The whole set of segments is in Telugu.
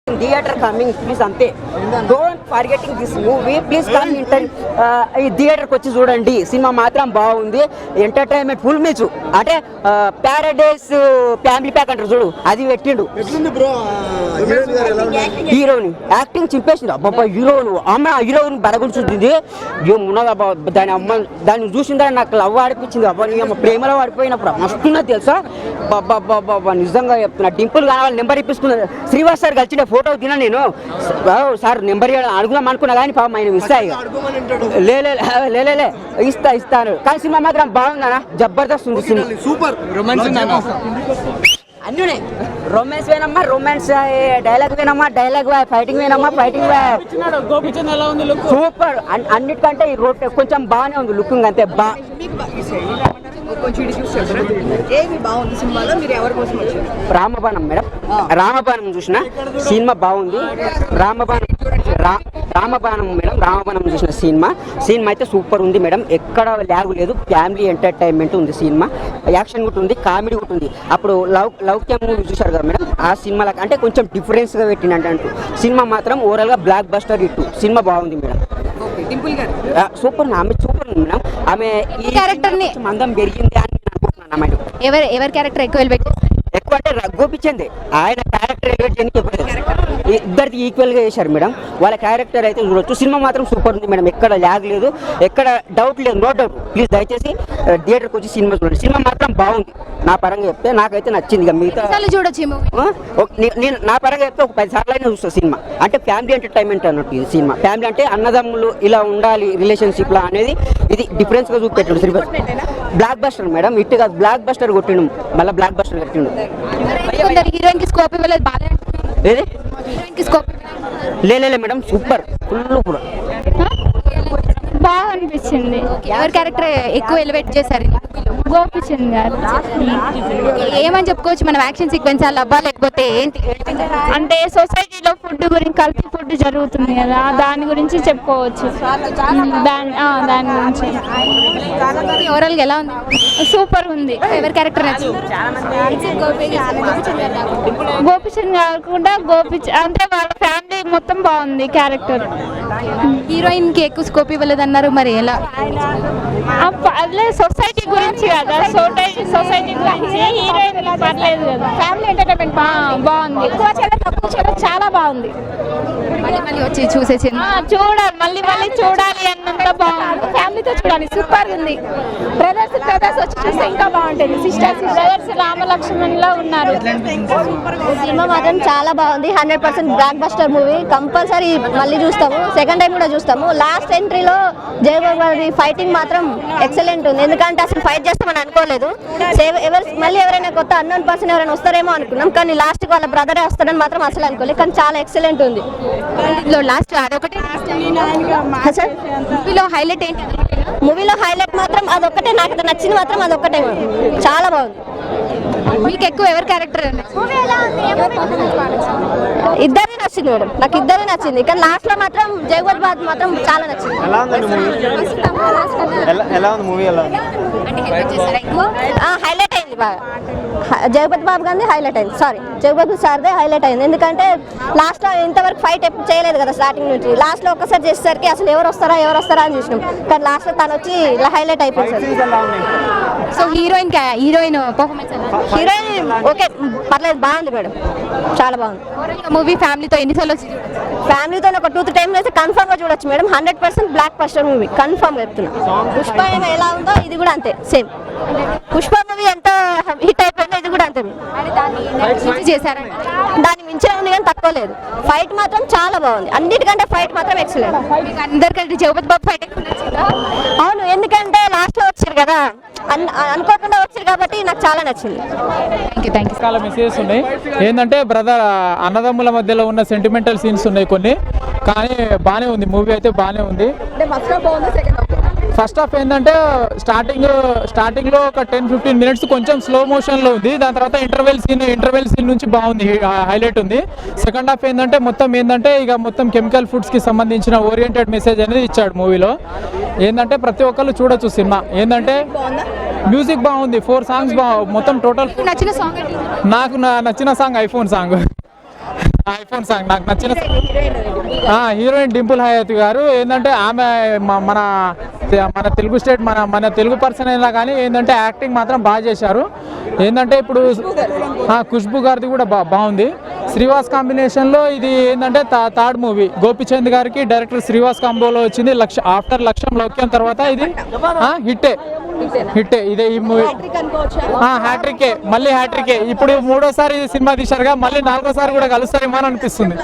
థియేటర్ కమింగ్ ప్లీజ్ అంతే. Don't forgetting this movie please come ఈ థియేటర్కి వచ్చి చూడండి. సినిమా మాత్రం బాగుంది, ఎంటర్టైన్మెంట్ ఫుల్ మీచు. అంటే ప్యారడైస్ ఫ్యామిలీ ప్యాక్ అంటారు చూడు, అది పెట్టిండు. హీరోని యాక్టింగ్ చింపేసింది. అబ్బాబ్బా హీరోను అమ్మ హీరోని బరగుంచుతుంది. ఏమున్నది దాని అమ్మ, దాన్ని చూసిందని నాకు లవ్ ఆడిపించింది. అబ్బా నీ అమ్మ ప్రేమలో పడిపోయినప్పుడు మస్తున్నది తెలుసా. బాబా నిజంగా చెప్తున్నా. డింపుల్ కావాలి నెంబర్ ఇప్పించుకున్నది. శ్రీవాస్ సార్ కలిసిన ఫోటో తిన నేను సార్ నెంబర్ అడుగుదాం అనుకున్నా కానీ పాపం ఆయన మిస్ అయ్యి లేలే ఇస్తాను. కానీ సినిమా మాత్రం బాగుందనా, జబర్దస్త్ ఉంది సినిమా. సూపర్ అన్నీ రొమాన్స్ వేనమ్మా, రొమాన్స్ డైలాగ్ వేనమ్మా, డైలాగ్ ఫైటింగ్ వేనమ్మా, ఫైటింగ్ సూపర్. అన్నిటికంటే ఈ రోడ్ కొంచెం బాగానే ఉంది లుకింగ్ అంతే. రామబాణం మేడం, రామబాణం చూసిన సినిమా బాగుంది. రామబాణం మేడం, రామబాణం చూసిన సినిమా అయితే సూపర్ ఉంది మేడం. ఎక్కడ ల్యాగ్ లేదు, ఫ్యామిలీ ఎంటర్టైన్మెంట్ ఉంది సినిమా. యాక్షన్ కూడా ఉంది, కామెడీ కూడా ఉంది. అప్పుడు లౌక్యం మూవీ చూశారు కదా మేడం, ఆ సినిమాలో అంటే కొంచెం డిఫరెన్స్గా పెట్టినట్టు సినిమా మాత్రం ఓవరాల్గా బ్లాక్ బస్టర్ హిట్. సినిమా బాగుంది మేడం. సూపర్ ఆమె సూపర్ ఉంది మేడం. ఆమె ఈ క్యారెక్టర్ అందం పెరిగింది అని అనుకుంటున్నాను మేడం. ఎవరి క్యారెక్టర్ ఎక్కువ అంటే గోపిచంద్ ఆయన క్యారెక్టర్ ఎలివేట్ చేయడానికి ఇద్దరికి ఈక్వల్ గా చేశారు మేడం. వాళ్ళ క్యారెక్టర్ అయితే చూడొచ్చు. సినిమా మాత్రం సూపర్ ఉంది మేడం. ఎక్కడ ల్యాగ్ లేదు, ఎక్కడ డౌట్ లేదు, నో డౌట్. ప్లీజ్ దయచేసి థియేటర్కి వచ్చి సినిమా చూడండి. సినిమా మాత్రం బాగుంది. నా పరంగా చెప్తే నాకైతే నచ్చింది. ఇక మిగతా చూడొచ్చు నేను నా పరంగా చెప్తే ఒక 10 సార్లు అయినా చూస్తాను సినిమా. అంటే ఫ్యామిలీ ఎంటర్టైన్మెంట్ అన్నట్టు ఇది సినిమా. ఫ్యామిలీ అంటే అన్నదమ్ములు ఇలా ఉండాలి రిలేషన్షిప్ లా అనేది ఇది డిఫరెన్స్ గా చూపెట్టాడు శ్రీపతి. బ్లాక్ బస్టర్ మేడం, ఇట్టు కాదు బ్లాక్ బస్టర్ కొట్టిండు, మళ్ళీ బ్లాక్ బస్టర్ కట్టిండు. హీరోయిన్ కి స్కోప్ ఇవ్వలేదు, లేలే మేడం సూపర్ ఫుల్ కూడా బాగా అనిపించింది. ఎవరి క్యారెక్టర్ ఎక్కువ ఎలివేట్ చేశారు? గోపిచంద్ గారు. ఏమని చెప్పుకోవచ్చు మనం? యాక్షన్ సీక్వెన్స్ అవ్వా లేకపోతే ఏంటి? అంటే సొసైటీలో ఫుడ్ గురించి, కల్తీ ఫుడ్ జరుగుతుంది కదా, దాని గురించి చెప్పుకోవచ్చు. దాని గురించి ఓవరాల్ గా ఎలా ఉంది? సూపర్ ఉంది. ఎవరి క్యారెక్టర్ నచ్చింది? గోపిచంద్ గారు కూడా అంటే వాళ్ళ ఫ్యామిలీ మొత్తం బాగుంది క్యారెక్టర్. హీరోయిన్ కి ఎక్కువ స్కోప్ ఇవ్వలేదు అన్నారు, మరి ఎలా? అదే సొసైటీ గురించి కదా, సొసైటీ గురించి హీరోయిన్ పర్లేదు కదా. ఫ్యామిలీ ఎంటర్టైన్మెంట్ బాగుంది. చాలా బాగుంది. మళ్ళీ వచ్చి చూసేసి చూడాలి, మళ్ళీ చూడాలి అన్నంత బాగుంది. ఫ్యామిలీతో చూడాలి, సూపర్ ఉంది. బ్రదర్స్ వచ్చి చూస్తే ఇంకా బాగుంటుంది. సిస్టర్స్ బ్రదర్స్ రామలక్ష్మణ్ లో ఉన్నారు. సినిమా మాత్రం చాలా బాగుంది. 100% బ్లాక్ బస్టర్ మూవీ. కంపల్సరీ మళ్ళీ చూస్తాము, సెకండ్ టైం కూడా చూస్తాము. లాస్ట్ ఎంట్రీలో జయబాబు గారి ఫైటింగ్ మాత్రం ఎక్సలెంట్ ఉంది. ఎందుకంటే అసలు ఫైట్ చేస్తామని అనుకోలేదు. మళ్ళీ ఎవరైనా కొత్త అన్నోన్ పర్సన్ ఎవరైనా వస్తారేమో అనుకున్నాం, కానీ లాస్ట్ వాళ్ళ బ్రదరే వస్తారని మాత్రం అసలు అనుకోలేదు. కానీ చాలా ఎక్సలెంట్ ఉంది. లాస్ట్ అదొకటి మూవీలో హైలైట్ ఏంటి? మూవీలో హైలైట్ మాత్రం అదొక్కటే, నాకు నచ్చింది మాత్రం అదొక్కటే. చాలా బాగుంది. మీకు ఎక్కువ ఎవరి క్యారెక్టర్? ఇద్దరే నచ్చింది మేడం, నాకు ఇద్దరే నచ్చింది. కానీ లాస్ట్ లో మాత్రం జగవత్ బాబు మాత్రం చాలా నచ్చింది. హైలైట్ అయింది బాగా. జగపతి బాబు గారిది హైలైట్ అయింది. జగపతి సార్దే హైలైట్ అయింది. ఎందుకంటే లాస్ట్ లో ఇంతవరకు ఫైట్ ఎప్పుడు చేయలేదు కదా స్టార్టింగ్ నుంచి. లాస్ట్ లో ఒక్కసారి చేసేసరికి అసలు ఎవరు వస్తారా అని చూసినాం. కానీ లాస్ట్ లో తను వచ్చి ఇలా హైలైట్ అయిపోయింది. సో హీరోయిన్ పర్ఫార్మెన్స్ ఓకే పర్లేదు, బాగుంది మేడం, చాలా బాగుంది. మూవీ ఫ్యామిలీతో ఎన్నిసార్లు వచ్చి? ఫ్యామిలీతో ఒక 2-3 టైమ్స్ అయితే కన్ఫర్మ్ గా చూడొచ్చు madam. 100% block buster movie confirm గా చెప్తున్నా. పుష్ప ఎలా ఉందో ఇది కూడా అంతే సేమ్. పుష్ప మూవీ ఎంత హిట్ అయిపోయిందో ఇది కూడా అంతే. చేశారు దాని మించే ఉంది కానీ తక్కువ లేదు. ఫైట్ మాత్రం చాలా బాగుంది. అన్నిటికంటే ఫైట్ మాత్రం ఎక్సలెంట్. అందరికంటే జగపతి బాబు ఫైట్ అవును, ఎందుకంటే లాస్ట్ లో వచ్చారు కదా, అనుకోకుండా వచ్చారు కాబట్టి నాకు చాలా నచ్చింది. చాలా మెసేజెస్ ఉన్నాయి. ఏంటంటే బ్రదర్ అన్నదమ్ముల మధ్యలో ఉన్న సెంటిమెంటల్ సీన్స్ ఉన్నాయి కొన్ని, కానీ బాగానే ఉంది మూవీ అయితే బాగానే ఉంది. ఫస్ట్ హాఫ్ ఏంటంటే స్టార్టింగ్ లో ఒక 10-15 మినిట్స్ కొంచెం స్లో మోషన్ లో ఉంది. దాని తర్వాత ఇంటర్వెల్ సీన్ నుంచి బాగుంది, హైలైట్ ఉంది. సెకండ్ హాఫ్ ఏంటంటే ఇక మొత్తం కెమికల్ ఫుడ్స్ కి సంబంధించిన ఓరియంటెడ్ మెసేజ్ అనేది ఇచ్చాడు మూవీలో. ఏంటంటే ప్రతి ఒక్కళ్ళు చూడొచ్చు సినిమా. ఏంటంటే మ్యూజిక్ బాగుంది, 4 సాంగ్స్ మొత్తం టోటల్. నచ్చిన సాంగ్? నాకు నచ్చిన song iPhone song. IPhone song నాకు నచ్చిన హీరోయిన్ డింపుల్ హయాత్ గారు ఏంటంటే ఆమె మన తెలుగు స్టేట్ మన తెలుగు పర్సన్ అయినా కానీ ఏంటంటే యాక్టింగ్ మాత్రం బాగా చేశారు. ఏంటంటే ఇప్పుడు ఖుష్బు గారిది కూడా బాగుంది. శ్రీవాస్ కాంబినేషన్లో ఇది ఏంటంటే థర్డ్ మూవీ గోపిచంద్ గారికి డైరెక్టర్ శ్రీవాస్ కాంబోలో వచ్చింది. ఆఫ్టర్ లక్ష్యం లౌక్యం తర్వాత ఇది హిట్టే ఇదే ఈ మూవీ హ్యాట్రికే మళ్ళీ హ్యాట్రికే. ఇప్పుడు 3వ సినిమా తీశారుగా, మళ్ళీ 4వ కూడా కలుస్తారేమో అని అనిపిస్తుంది.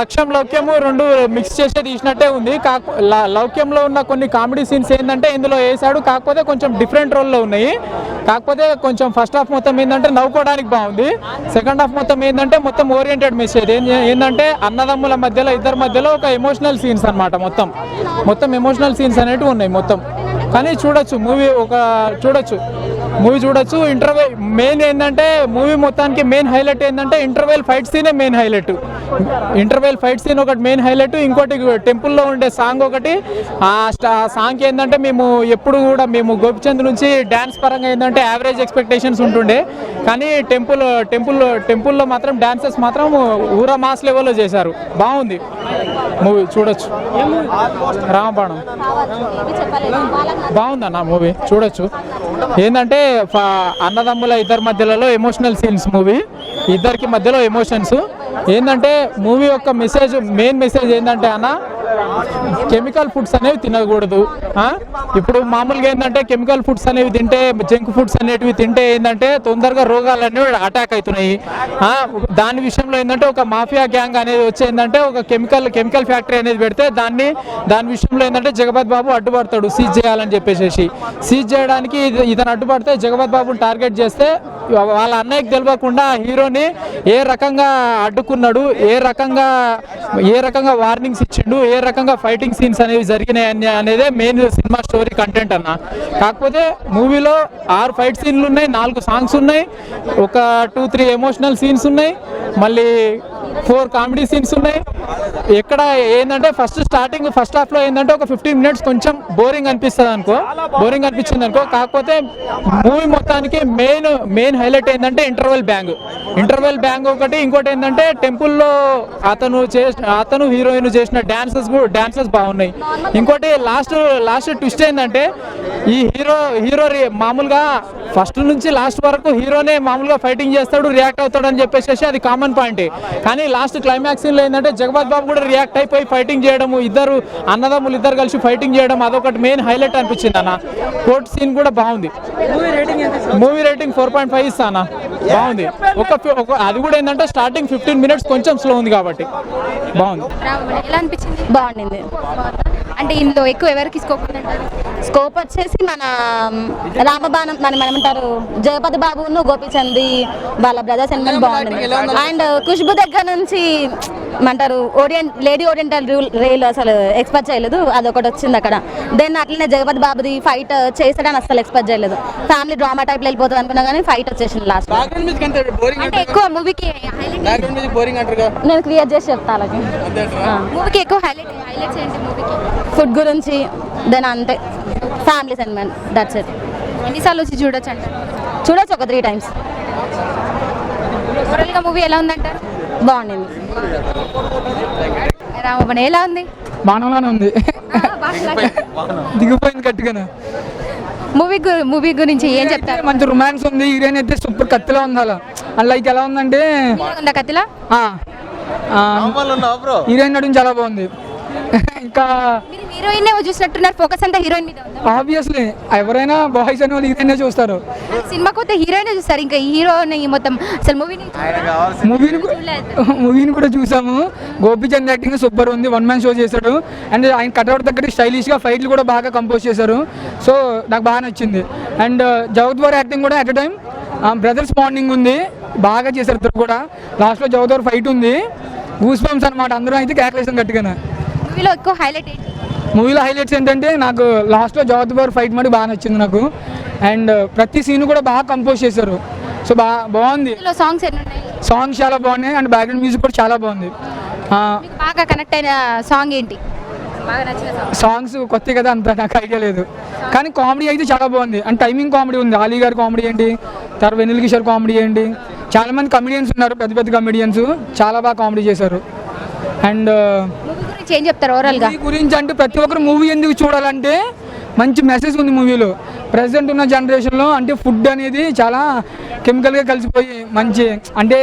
లక్ష్యం లౌక్యము 2 మిక్స్ చేసే తీసినట్టే ఉంది. లౌక్యంలో ఉన్న కొన్ని కామెడీ సీన్స్ ఏంటంటే ఇందులో వేసాడు, కాకపోతే కొంచెం డిఫరెంట్ రోల్లో ఉన్నాయి. కాకపోతే కొంచెం ఫస్ట్ హాఫ్ మొత్తం ఏంటంటే నవ్వుకోవడానికి బాగుంది. సెకండ్ హాఫ్ మొత్తం ఏంటంటే మొత్తం ఓరియంటెడ్ మెసేజ్ ఏంటంటే అన్నదమ్ముల మధ్యలో ఇద్దరి మధ్యలో ఒక ఎమోషనల్ సీన్స్ అనమాట. మొత్తం ఎమోషనల్ సీన్స్ అనేవి ఉన్నాయి మొత్తం. కానీ చూడొచ్చు మూవీ చూడొచ్చు. ఇంటర్వెల్ మెయిన్ ఏంటంటే మూవీ మొత్తానికి మెయిన్ హైలైట్ ఏంటంటే ఇంటర్వెల్ ఫైట్ సీనే main highlight. Interval fight scene ఒకటి మెయిన్ హైలైట్. ఇంకోటి టెంపుల్లో ఉండే సాంగ్ ఒకటి. ఆ సాంగ్ ఏంటంటే మేము ఎప్పుడు కూడా గోపిచంద్ నుంచి డ్యాన్స్ పరంగా ఏంటంటే యావరేజ్ ఎక్స్పెక్టేషన్స్ ఉంటుండే, కానీ టెంపుల్లో మాత్రం డాన్సెస్ మాత్రం ఊరా మాస్ లెవెల్లో చేశారు. బాగుంది మూవీ, చూడొచ్చు. రామబాణం బాగుందన్న మూవీ, చూడొచ్చు. ఏంటంటే అన్నదమ్ముల ఇద్దరి మధ్యలో ఎమోషనల్ సీన్స్ మూవీ, ఇద్దరికి మధ్యలో ఎమోషన్స్. ఏంటంటే మూవీ యొక్క మెయిన్ మెసేజ్ ఏంటంటే అన్న కెమికల్ ఫుడ్స్ అనేవి తినకూడదు. ఇప్పుడు మామూలుగా ఏంటంటే కెమికల్ ఫుడ్స్ అనేవి తింటే, జంక్ ఫుడ్స్ అనేవి తింటే ఏంటంటే తొందరగా రోగాలు అనేవి అటాక్ అవుతున్నాయి. దాని విషయంలో ఏంటంటే ఒక మాఫియా గ్యాంగ్ అనేది వచ్చి ఏంటంటే ఒక కెమికల్ ఫ్యాక్టరీ అనేది పెడితే దాని విషయంలో ఏంటంటే జగపతి బాబు అడ్డుపడతాడు సీజ్ చేయాలని చెప్పేసి. సీజ్ చేయడానికి ఇతను అడ్డుపడితే జగపతి బాబుని టార్గెట్ చేస్తే వాళ్ళ అన్నయ్యకి తెలియకుండా హీరోని ఏ రకంగా అడ్డుకున్నాడు, ఏ రకంగా వార్నింగ్స్ ఇచ్చిండు, ఏ రకంగా ఫైటింగ్ సీన్స్ అనేవి జరిగినాయి అనేదే మెయిన్ సినిమా స్టోరీ కంటెంట్ అన్న. కాకపోతే మూవీలో 6 ఫైట్ సీన్లు ఉన్నాయి, 4 సాంగ్స్ ఉన్నాయి, ఒక 2-3 ఎమోషనల్ సీన్స్ ఉన్నాయి, మళ్ళీ 4 కామెడీ సీన్స్ ఉన్నాయి. ఎక్కడ ఏంటంటే ఫస్ట్ హాఫ్ లో ఏంటంటే ఒక 15 మినిట్స్ కొంచెం బోరింగ్ అనిపించింది అనుకో. కాకపోతే మూవీ మొత్తానికి మెయిన్ హైలైట్ ఏంటంటే ఇంటర్వెల్ బ్యాంగ్ ఒకటి. ఇంకోటి ఏంటంటే టెంపుల్లో అతను హీరోయిన్ చేసిన డాన్సెస్ బాగున్నాయి. ఇంకోటి లాస్ట్ ట్విస్ట్ ఏంటంటే ఈ హీరో మామూలుగా ఫస్ట్ నుంచి లాస్ట్ వరకు హీరోనే మామూలుగా ఫైటింగ్ చేస్తాడు, రియాక్ట్ అవుతాడు అని చెప్పేసి అది కామన్ పాయింట్. కానీ లాస్ట్ క్లైమాక్స్ లో ఏంటంటే జగపతి బాబు కూడా రియాక్ట్ అయిపోయి ఫైటింగ్ చేయడం, అన్నదమ్ములు ఇద్దరు కలిసి ఫైటింగ్ చేయడం, అదొకటి మెయిన్ హైలైట్ అనిపించింది అన్న. కోర్ట్ సీన్ కూడా బాగుంది. మూవీ రేటింగ్ 4.5 ఇస్తానా, బాగుంది. అది కూడా ఏంటంటే స్టార్టింగ్ 15 మినిట్స్ కొంచెం స్లో ఉంది కాబట్టి బాగుంది. ఎలా అనిపించింది? బాగుండింది. అంటే ఇందులో ఎక్కువ ఎవరికి స్కోప్ వచ్చేసి మన రామబాణం మనం ఏమంటారు జగపతి బాబును గోపిచంద్ వాళ్ళ బ్రదర్స్ ఎంత బాగుంటుంది. అండ్ ఖుష్బు దగ్గర నుంచి ఏమంటారు లేడీ ఓరియంటల్ రైల్ అసలు ఎక్స్పెక్ట్ చేయలేదు, అదొకటి వచ్చింది అక్కడ. దెన్ అట్లనే జగపతి బాబుది ఫైట్ చేసాడని అసలు ఎక్స్పెక్ట్ చేయలేదు. ఫ్యామిలీ డ్రామా టైప్ వెళ్ళిపోతుంది అనుకున్నా కానీ ఫైట్ వచ్చేసింది లాస్ట్. ఎక్కువ మూవీకి నేను క్లియర్ చేసి చెప్తా అలాగే. మూవీకి ఎక్కువ హైలైట్స్ ఏంటి మూవీకి? ఫుడ్ గురించి, దెన్ అంతే, ఫ్యామిలీ సెంటిమెంట్, దట్స్ ఇట్. ఎన్నిసార్లు వచ్చి చూడొచ్చు అంటారు? చూడొచ్చు ఒక 3 times. ఓవరాల్గా మూవీ ఎలా ఉందంటారు? బాగుండింది. రామబాణం ఎలా ఉంది? బాణంలోనే ఉంది, దిగిపోయింది గట్టిగానే. మూవీ గురించి ఏం చెప్తారు? మంచి రొమాన్స్ ఉంది, హీరోయిన్ అయితే సూపర్ కత్తిలా ఉంది. అలా ఎలా ఉందంటే కత్తిలా హీరోయిన్ నడుము చాలా బాగుంది. ఇంకా హీరోయిన్ చూసినట్టున్నారు, ఫోకస్ అంతా హీరోయిన్ మీద ఉంది. ఆబ్వియస్లీ ఎవరైనా బాయ్స్ అని వాళ్ళు హీరోయిన్ చూస్తారు. సినిమాకి పోతే హీరోయిన్ చూస్తారు, ఇంకా హీరోని మొత్తం అసలు మూవీని కూడా చూసాము. గోపిచంద్ యాక్టింగ్ సూపర్ ఉంది, 1 man షో చేశాడు. అండ్ ఆయన కట్అవుట్ దగ్గర స్టైలిష్గా ఫైట్లు కూడా బాగా కంపోజ్ చేశారు. సో నాకు బాగా నచ్చింది. అండ్ జగత్ వారి యాక్టింగ్ కూడా at a time brothers bonding ఉంది, బాగా చేశారు ఇద్దరు కూడా. లాస్ట్లో జగత్ వారి ఫైట్ ఉంది, గూస్ బంప్స్ అనమాట. అందరూ అయితే కేకలేసాం గట్టిగానే. మూవీలో ఎక్కువ హైలైట్ ఏంటి? మూవీలో హైలైట్స్ ఏంటంటే నాకు లాస్ట్లో జగత్ వారి ఫైట్ మరి బాగా నచ్చింది నాకు. అండ్ ప్రతి సీన్ కూడా బాగా కంపోజ్ చేశారు. సో బాగుంది. సాంగ్స్ చాలా బాగున్నాయి అండ్ బ్యాక్గ్రౌండ్ మ్యూజిక్ కూడా చాలా బాగుంది. బాగా కనెక్ట్ అయిన సాంగ్ ఏంటి? సాంగ్స్ కొత్త కదా, అంత నాకు ఐడియా లేదు. కానీ కామెడీ అయితే చాలా బాగుంది. అండ్ టైమింగ్ కామెడీ ఉంది. అలీ గారి కామెడీ ఏంటి, తర్వాత వెన్నెల కిషోర్ కామెడీ ఏంటి, చాలామంది కమెడియన్స్ ఉన్నారు, పెద్ద పెద్ద కమెడియన్స్ చాలా బాగా కామెడీ చేశారు. అండ్ గురించి ఏం చెప్తారు ఓవరాల్గా? మూవీ గురించి అంటే ప్రతి ఒక్కరు మూవీ ఎందుకు చూడాలంటే మంచి మెసేజ్ ఉంది మూవీలో. ప్రజెంట్ ఉన్న జనరేషన్లో అంటే ఫుడ్ అనేది చాలా కెమికల్గా కలిసిపోయి మంచి అంటే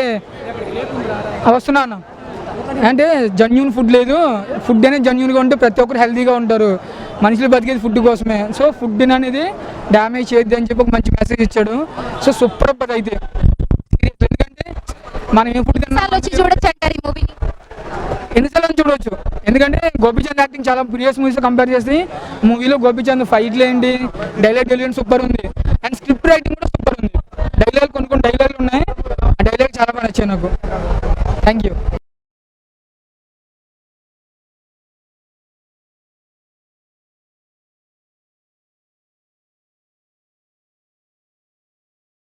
వస్తున్నాను అంటే జెన్యూన్ ఫుడ్ లేదు. ఫుడ్ అనేది జెన్యూన్గా ఉంటే ప్రతి ఒక్కరు హెల్తీగా ఉంటారు. మనుషులు బతికేది ఫుడ్ కోసమే. సో ఫుడ్ అనేది డ్యామేజ్ చేయొద్దు అని చెప్పి ఒక మంచి మెసేజ్ ఇచ్చాడు. సో సూపర్ అబ్బది అయితే. ఎందుకంటే మనం ఏ ఫుడ్ తిన్నా వచ్చి చూడొచ్చు అంటారు ఈ మూవీని. ఎన్నిసార్లు చూడవచ్చు. ఎందుకంటే గోపీచంద్ యాక్టింగ్ చాలా ప్రీవియస్ మూవీస్ కంపేర్ చేసి మూవీలో గోపీచంద్ ఫైట్లు ఏంటి, డైలాగ్ డెలివరీ సూపర్ ఉంది. అండ్ స్క్రిప్ట్ రైటింగ్ కూడా సూపర్ ఉంది. డైలాగ్ కొన్ని డైలాగులు ఉన్నాయి. ఆ డైలాగ్ చాలా బాగా నచ్చాయి నాకు. Thank you.